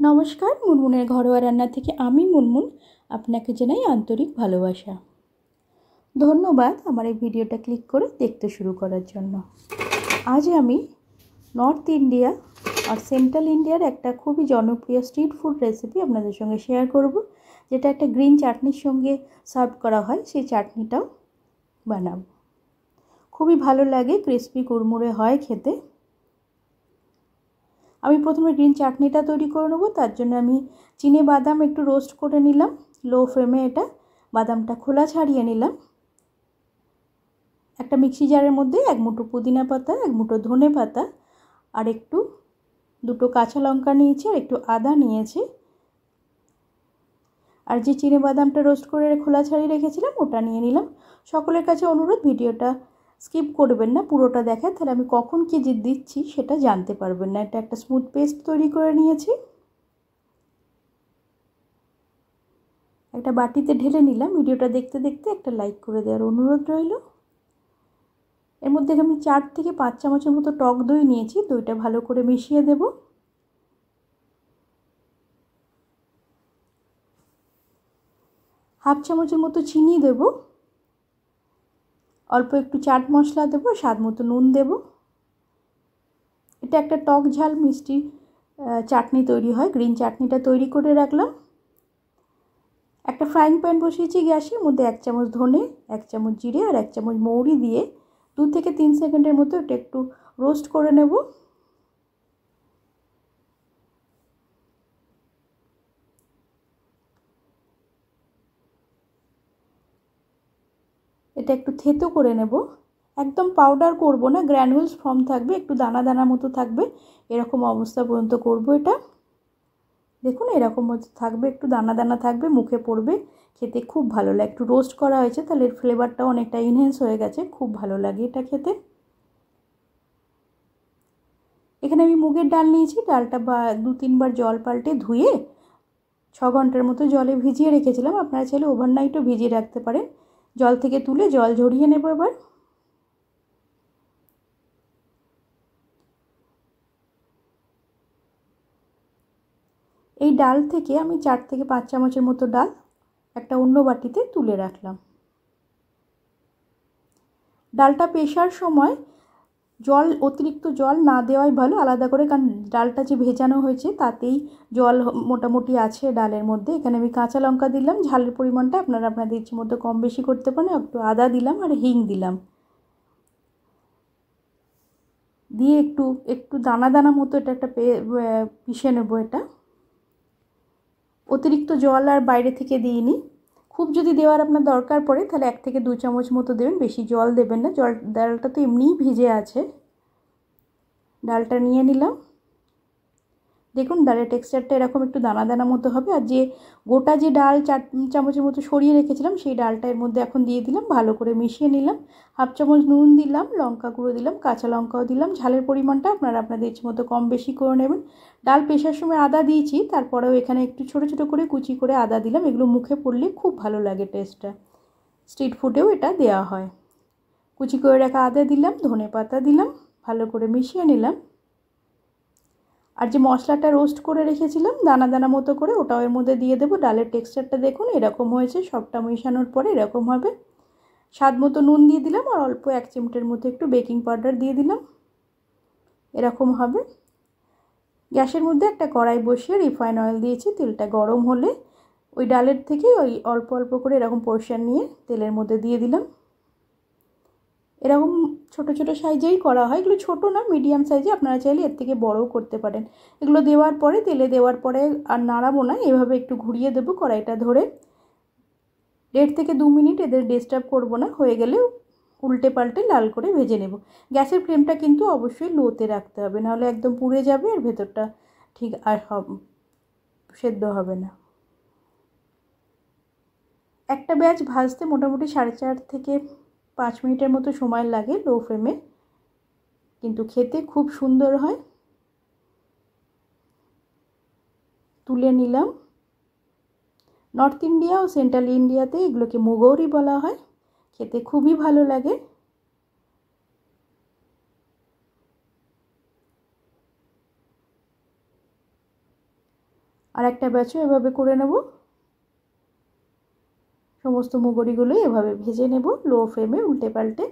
নমস্কার, মুনমুনের ঘরোয়া রান্না থেকে আমি মুনমুন আপনাকে জানাই আন্তরিক ভালোবাসা। ধন্যবাদ আমার এই ভিডিওটা ক্লিক করে দেখতে শুরু করার জন্য। আজ আমি নর্থ ইন্ডিয়া আর সেন্ট্রাল ইন্ডিয়ার একটা খুবই জনপ্রিয় স্ট্রিট ফুড রেসিপি আপনাদের সঙ্গে শেয়ার করব, যেটা একটা গ্রিন চাটনির সঙ্গে সার্ভ করা হয়। সেই চাটনিটাও বানাবো। খুবই ভালো লাগে, ক্রিস্পি কুড়মুড়ে হয় খেতে। আমি প্রথমে গ্রিন চাটনিটা তৈরি করে নেব। তার জন্য আমি চিনে বাদাম একটু রোস্ট করে নিলাম লো ফ্লেমে। এটা বাদামটা খোলা ছাড়িয়ে নিলাম। একটা মিক্সি জারের মধ্যে এক মুঠো পুদিনা পাতা, এক মুঠো ধনে পাতা আর দুটো কাঁচা লঙ্কা নিয়েছি আর একটু আদা নিয়েছি। আর যে চিনে বাদামটা রোস্ট করে খোলা ছাড়িয়ে রেখেছিলাম ওটা নিয়ে নিলাম। সকলের কাছে অনুরোধ, ভিডিওটা স্কিপ করবেন না, পুরোটা দেখায়, তাহলে আমি কখন কি যে দিচ্ছি সেটা জানতে পারবেন না। এটা একটা স্মুথ পেস্ট তৈরি করে নিয়েছি। একটা বাটিতে ঢেলে নিলাম। ভিডিওটা দেখতে দেখতে একটা লাইক করে দেওয়ার অনুরোধ রইল। এর মধ্যে আমি 4 থেকে 5 চামচের মতো টক দই নিয়েছি। দইটা ভালো করে মিশিয়ে দেব। হাফ চামচের মতো চিনি দেব। অল্প একটু চাট মশলা দেব, স্বাদ মতো নুন দেব। এটা একটা টক ঝাল মিষ্টি চাটনি তৈরি হয়। গ্রিন চাটনিটা তৈরি করে রাখলাম। একটা ফ্রাইং প্যান বসিয়েছি গ্যাসের মধ্যে। 1 চামচ ধনে, 1 চামচ জিরে আর 1 চামচ মৌরি দিয়ে 2 থেকে 3 সেকেন্ডের মতো এটা একটু রোস্ট করে নেব। এটা একটু থেতো করে নেব। একদম পাউডার করব না, গ্র্যানুলস ফর্ম থাকবে, একটু দানা দানা মতো থাকবে, এরকম অবস্থা পর্যন্ত করব। এটা দেখুন এরকম মতো থাকবে, একটু দানা দানা থাকবে, মুখে পড়বে, খেতে খুব ভালো লাগে। একটু রোস্ট করা হয়েছে তাহলে এর ফ্লেভারটাও অনেকটা ইনহ্যান্স হয়ে গেছে, খুব ভালো লাগে এটা খেতে। এখানে আমি মুগের ডাল নিয়েছি। ডালটা 2-3 বার জল পাল্টে ধুয়ে 6 ঘন্টার মতো জলে ভিজিয়ে রেখেছিলাম। আপনারা চাইলে ওভারনাইটও ভিজিয়ে রাখতে পারেন। জল থেকে তুলে জল ঝরিয়ে নেব এবার। এই ডাল থেকে আমি 4 থেকে 5 চামচের মতো ডাল একটা অন্য বাটিতে তুলে রাখলাম। ডালটা পেশার সময় অতিরিক্ত জল না দেওয়াই ভালো, আলাদা করে, কারণ ডালটা যে ভেজানো হয়েছে তাতেই জল মোটামুটি আছে ডালের মধ্যে। এখানে আমি কাঁচা লঙ্কা দিলাম। ঝালের পরিমাণটা আপনারা আপনাদের ইচ্ছে মতো কম বেশি করতে পারেন। একটু আদা দিলাম আর হিং দিলাম, দিয়ে একটু দানা দানা মতো এটা একটা পিষে নেবো। এটা অতিরিক্ত জল আর বাইরে থেকে দিইনি। খুব যদি দেওয়ার আপনার দরকার পড়ে তাহলে 1 থেকে 2 চামচ মতো দেবেন, বেশি জল দেবেন না। ডালটা তো এমনিই ভিজে আছে। ডালটা নিয়ে নিলাম। দেখুন ডালের টেক্সচারটা এরকম একটু দানা দানা মতো হবে। আর যে গোটা যে ডাল 4 চামচের মতো সরিয়ে রেখেছিলাম সেই ডালটা এর মধ্যে এখন দিয়ে দিলাম, ভালো করে মিশিয়ে নিলাম। হাফ চামচ নুন দিলাম, লঙ্কা গুঁড়ো দিলাম, কাঁচা লঙ্কাও দিলাম। ঝালের পরিমাণটা আপনারা আপনাদের ইচ্ছে মতো কম বেশি করে নেবেন। ডাল পেশার সময় আদা দিয়েছি, তারপরেও এখানে একটু ছোটো ছোটো করে কুচি করে আদা দিলাম। এগুলো মুখে পড়লে খুব ভালো লাগে টেস্টটা। স্ট্রিট ফুডেও এটা দেওয়া হয়। কুচি করে রাখা আদা দিলাম, ধনে পাতা দিলাম, ভালো করে মিশিয়ে নিলাম। আর যে মশলাটা রোস্ট করে রেখেছিলাম দানা দানা মতো করে, ওটাও এর মধ্যে দিয়ে দেবো। ডালের টেক্সচারটা দেখুন এরকম হয়েছে। সবটা মেশানোর পরে এরকম হবে। স্বাদ মতো নুন দিয়ে দিলাম আর অল্প 1 চিমটের মতো একটু বেকিং পাউডার দিয়ে দিলাম। এরকম হবে। গ্যাসের মধ্যে একটা কড়াই বসিয়ে রিফাইন অয়েল দিয়েছি। তেলটা গরম হলে ওই ডালের থেকে ওই অল্প অল্প করে এরকম পোর্শন নিয়ে তেলের মধ্যে দিয়ে দিলাম। এরকম ছোট ছোট সাইজেই করা হয়। এগুলো ছোট না, মিডিয়াম সাইজে, আপনারা চাইলে এর থেকে বড়ও করতে পারেন। এগুলো দেওয়ার পরে তেলে দেওয়ার পরে আর নাড়াবো না, এভাবে একটু ঘুরিয়ে দেবো কড়াইটা ধরে। 1.5 থেকে 2 মিনিট এদের ডিস্টার্ব করব না। হয়ে গেলে উল্টে পাল্টে লাল করে ভেজে নেব। গ্যাসের ফ্লেমটা কিন্তু অবশ্যই লোতে রাখতে হবে, নাহলে একদম পুড়ে যাবে আর ভেতরটা ঠিক আর সেদ্ধ হবে না। একটা ব্যাচ ভাজতে মোটামুটি 4.5 থেকে 5 মিনিটের মতো সময় লাগে লো ফ্লেমে, কিন্তু খেতে খুব সুন্দর হয়। তুলে নিলাম। নর্থ ইন্ডিয়া ও সেন্ট্রাল ইন্ডিয়াতে এগুলোকে মুগৌরি বলা হয়। খেতে খুবই ভালো লাগে। আর একটা ব্যাচও এভাবে করে নেব। সমস্ত মুগরিগুলো এভাবে ভেজে নেব লো ফ্লেমে উল্টে পাল্টে।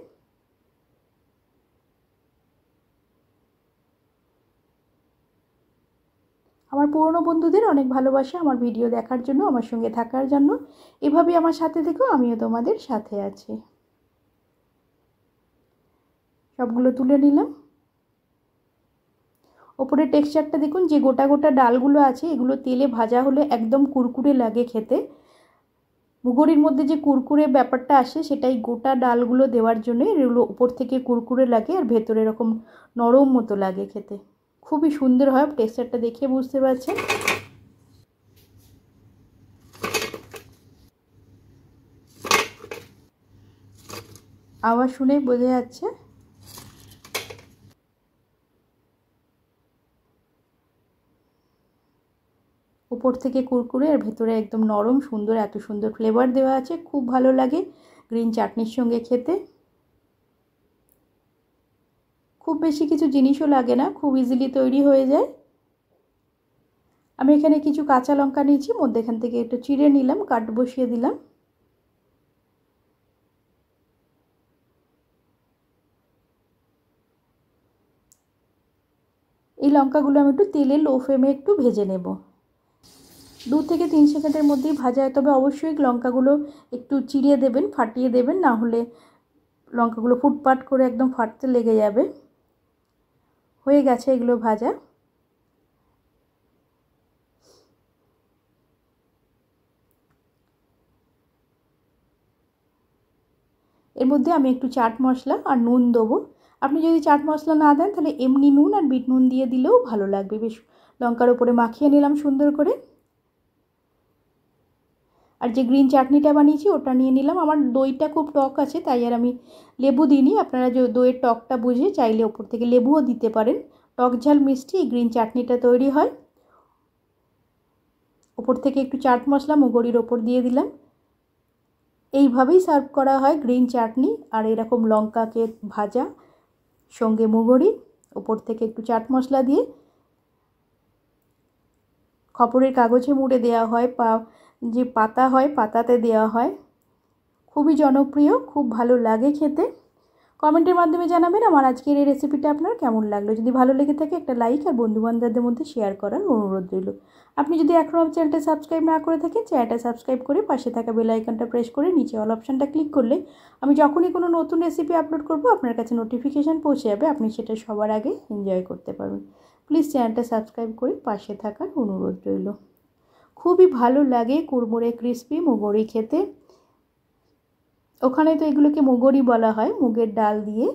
আমার পুরনো বন্ধুদের অনেক ভালোবাসা আমার ভিডিও দেখার জন্য, আমার সঙ্গে থাকার জন্য। এভাবেই আমার সাথে থেকো, আমিও তোমাদের সাথে আছি। সবগুলো তুলে নিলাম। ওপরের টেক্সচারটা দেখুন, যে গোটা গোটা ডালগুলো আছে এগুলো তেলে ভাজা হলে একদম কুরকুরে লাগে খেতে। মুগরির মধ্যে যে কুরকুরে ব্যাপারটা আসে সেটাই গোটা ডালগুলো দেওয়ার জন্য এগুলো উপর থেকে কুরকুরে লাগে আর ভেতরে এরকম নরম মতো লাগে খেতে। খুবই সুন্দর হয়, টেক্সচারটা দেখে বুঝতে পারছেন। আওয়াজ শুনেই বোঝা যাচ্ছে। উপর থেকে কুরকুরে আর ভেতরে একদম নরম, সুন্দর, এত সুন্দর ফ্লেভার দেওয়া আছে, খুব ভালো লাগে গ্রিন চাটনির সঙ্গে খেতে। খুব বেশি কিছু জিনিসও লাগে না, খুব ইজিলি তৈরি হয়ে যায়। আমি এখানে কিছু কাঁচা লঙ্কা নিয়েছি, মধ্যেখান থেকে একটু চিড়ে নিলাম, কাট বসিয়ে দিলাম। এই লঙ্কাগুলো আমি একটু তেলে লো ফ্লেমে একটু ভেজে নেব। 2 থেকে 3 সেকেন্ডের মধ্যেই ভাজা হয়, তবে অবশ্যই লঙ্কাগুলো একটু চিড়িয়ে দেবেন, ফাটিয়ে দেবেন, না হলে লঙ্কাগুলো ফুটপাট করে একদম ফাটতে লেগে যাবে। হয়ে গেছে এগুলো ভাজা। এর মধ্যে আমি একটু চাট মশলা আর নুন দেবো। আপনি যদি চাট মশলা না দেন তাহলে এমনি নুন আর বিট নুন দিয়ে দিলেও ভালো লাগবে। বেশ লঙ্কার উপরে মাখিয়ে নিলাম সুন্দর করে। আর যে গ্রিন চাটনিটা বানিয়েছি ওটা নিয়ে নিলাম। আমার দইটা খুব টক আছে তাই আর আমি লেবু দিইনি। আপনারা যে দইয়ের টকটা বুঝে চাইলে ওপর থেকে লেবুও দিতে পারেন। টক ঝাল মিষ্টি এই গ্রিন চাটনিটা তৈরি হয়। ওপর থেকে একটু চাট মশলা মুগরির ওপর দিয়ে দিলাম। এইভাবেই সার্ভ করা হয় গ্রিন চাটনি। আর এরকম লঙ্কাকে ভাজা সঙ্গে মুগরি, ওপর থেকে একটু চাট মশলা দিয়ে খবরের কাগজে মুড়ে দেওয়া হয়, যে পাতা হয় পাতাতে দেওয়া হয়। খুবই জনপ্রিয়, খুব ভালো লাগে খেতে। কমেন্টের মাধ্যমে জানাবেন আমার আজকের এই রেসিপিটা আপনার কেমন লাগলো। যদি ভালো লেগে থাকে একটা লাইক আর বন্ধুবান্ধবদের মধ্যে শেয়ার করার অনুরোধ রইল। আপনি যদি এখনও চ্যানেলটা সাবস্ক্রাইব না করে থাকেন, চ্যানেলটা সাবস্ক্রাইব করে পাশে থাকা বেল আইকনটা প্রেস করে নিচে অল অপশানটা ক্লিক করলে আমি যখনই কোনো নতুন রেসিপি আপলোড করব আপনার কাছে নোটিফিকেশান পৌঁছে যাবে, আপনি সেটা সবার আগে এনজয় করতে পারবেন। প্লিজ চ্যানেলটা সাবস্ক্রাইব করে পাশে থাকার অনুরোধ রইল। খুবই ভালো লাগে কুড়মুড়ে ক্রিস্পি মুগরি খেতে। ওখানে তো এগুলোকে মুগরি বলা হয়, মুগের ডাল দিয়ে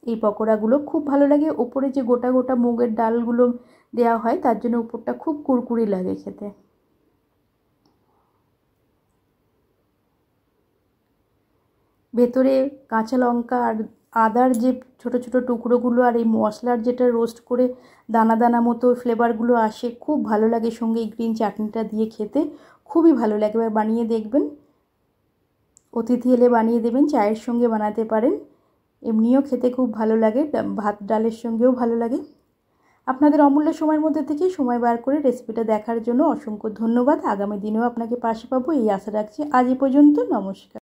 এই পকোড়াগুলো খুব ভালো লাগে। ওপরে যে গোটা গোটা মুগের ডালগুলো দেওয়া হয় তার জন্য উপরটা খুব কুরকুরি লাগে খেতে। ভেতরে কাঁচা লঙ্কা আর আদার যে ছোট ছোট টুকরোগুলো আর এই মশলার যেটা রোস্ট করে দানা দানা মতো ফ্লেভারগুলো আসে, খুব ভালো লাগে সঙ্গে এই গ্রিন চাটনিটা দিয়ে খেতে, খুবই ভালো লাগে। এবার বানিয়ে দেখবেন, অতিথি এলে বানিয়ে দেবেন, চায়ের সঙ্গে বানাতে পারেন, এমনিও খেতে খুব ভালো লাগে, ভাত ডালের সঙ্গেও ভালো লাগে। আপনাদের অমূল্য সময়ের মধ্যে থেকে সময় বার করে রেসিপিটা দেখার জন্য অসংখ্য ধন্যবাদ। আগামী দিনেও আপনাকে পাশে পাবো এই আশা রাখছি। আজ এ পর্যন্ত, নমস্কার।